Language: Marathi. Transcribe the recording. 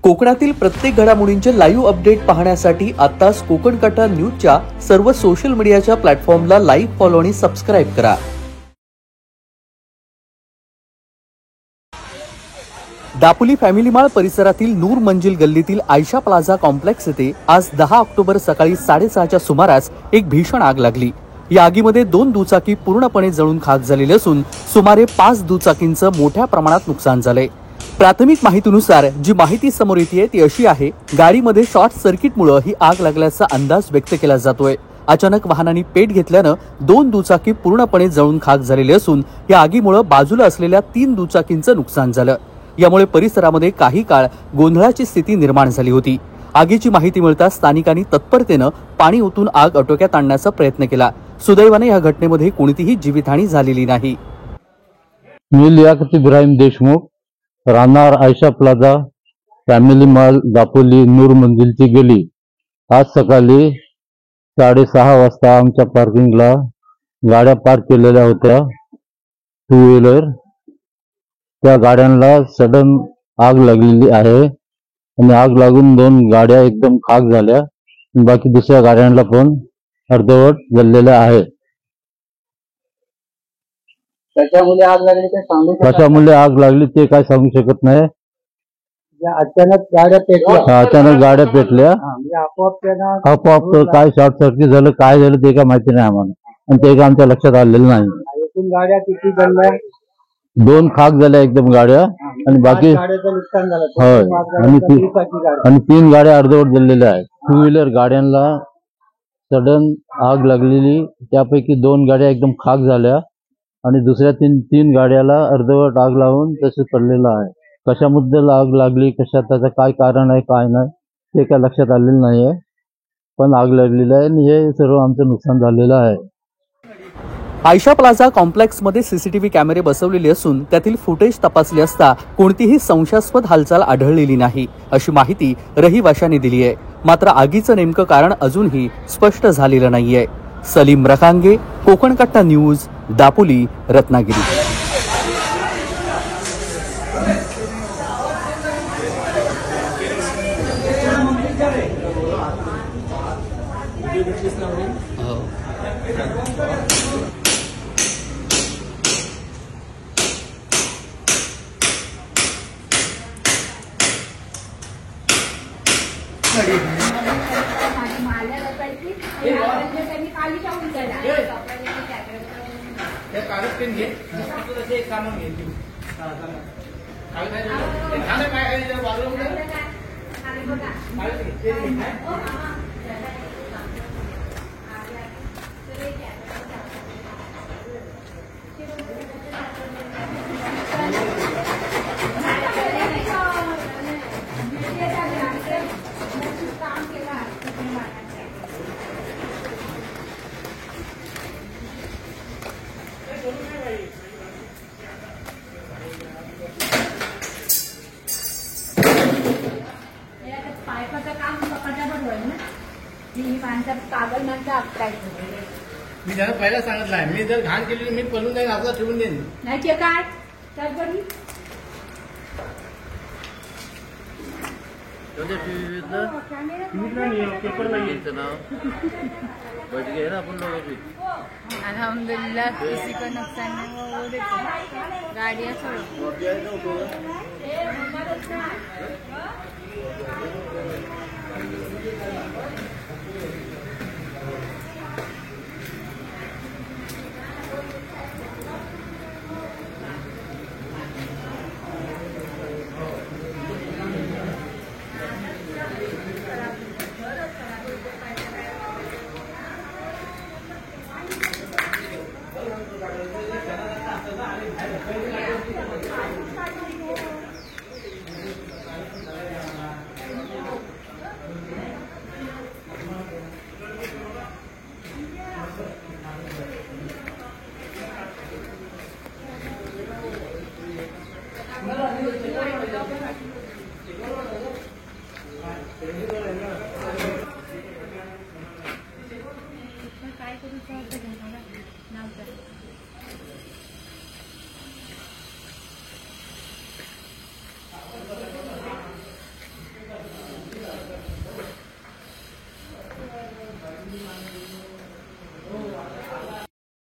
कोकणातील प्रत्येक घडामोडींचे लाईव्ह अपडेट पाहण्यासाठी आताच कोकण कट्टा न्यूजच्या सर्व सोशल मीडियाच्या प्लॅटफॉर्मला लाईक, फॉलो आणि सबस्क्राईब करा। दापोली फॅमिली माळ परिसरातील नूर मंजिल गल्लीतील आयशा प्लाझा कॉम्प्लेक्स येथे आज 10 ऑक्टोबर सकाळी 6:30च्या सुमारास एक भीषण आग लागली। या आगीमध्ये 2 दुचाकी पूर्णपणे जळून खाक झालेले असून सुमारे 5 दुचाकींचं मोठ्या प्रमाणात नुकसान झाले। प्राथमिक माहितीनुसार जी माहिती समोर येते ती अशी आहे, गाडीमध्ये शॉर्ट सर्किटमुळे ही आग लागल्याचा अंदाज व्यक्त केला जातोय। अचानक वाहनांनी पेट घेतल्यानं 2 दुचाकी पूर्णपणे जळून खाक झालेले असून या आगीमुळे बाजूला असलेल्या 3 दुचाकींचं नुकसान झालं। यामुळे परिसरामध्ये काही काळ गोंधळाची स्थिती निर्माण झाली होती। आगीची माहिती मिळताच स्थानिकांनी तत्परतेने पाणी ओतून आग आटोक्यात आणण्याचा प्रयत्न केला। सुदैवाने या घटनेमध्ये कोणतीही जीवितहानी झालेली नाही। मी लियाकत इब्राहिम देशमुख, राहणार Ayesha plaza family mall Dapoli Noor मंजिलची गली। आज सकाळी 6:30 वाजता आमच्या पार्किंगला गाड्या पार्क केलेल्या होत्या, 2 व्हीलर। त्या गाड्यांना सडन आग लागलेली आहे आणि आग लागून 2 गाड्या एकदम खाक झाल्या, बाकी दुसऱ्या गाड्यांना पण अर्धवट जळलेल्या आहे। त्याच्यामुळे आग लागली ते सांगू शकत कशामुळे आग लागली ते काय सांगू शकत नाही। अचानक गाड्या पेटल्या, अचानक गाड्या पेटल्या, आपोआप काय शॉर्ट सर्किट झालं काय झालं ते काय माहिती नाही आम्हाला, आणि ते काय आमच्या लक्षात आलेलं नाही। एकूण गाड्या किती जळल्या? 2 खाक झाल्या एकदम गाड्या, आणि बाकी गाड्याचं नुकसान झालं। होय, गाड्या आणि 3 गाड्या अर्धवट जळलेल्या आहेत। 2 व्हीलर गाड्यांना सडन आग लागलेली, त्यापैकी 2 गाड्या एकदम खाक झाल्या आणि दुसऱ्या 3 गाड्याला अर्धवट आग लावून तसे पडलेलं आहे। कशाबद्दल आग लागली, कशात त्याचं काय कारण आहे काय नाही ते काय लक्षात आलेलं नाहीये, पण आग लागलेली आहे आणि हे सर्व आमचं नुकसान झालेलं आहे। आयशा प्लाझा कॉम्प्लेक्स मध्ये सीसीटीव्ही कॅमेरे बसवलेले असून त्यातील फुटेज तपासले असता कोणतीही संशयास्पद हालचाल आढळलेली नाही, अशी माहिती रहिवाशांनी दिली आहे। मात्र आगीचं नेमकं कारण अजूनही स्पष्ट झालेलं नाहीये। सलीम रकांगे, कोकण कट्टा न्यूज, दापोली, रत्नागिरी। मी त्यांना पहिला सांगितलं आहे, मी जर घाण केली मी पळून जाईन, आपला ठेवून देईन नाही ते काय अल्हम्दुलिल्लाह किसी को नुकसान नहीं हुआ। वो देखो गाड़ियाँ छोड़ो। आहे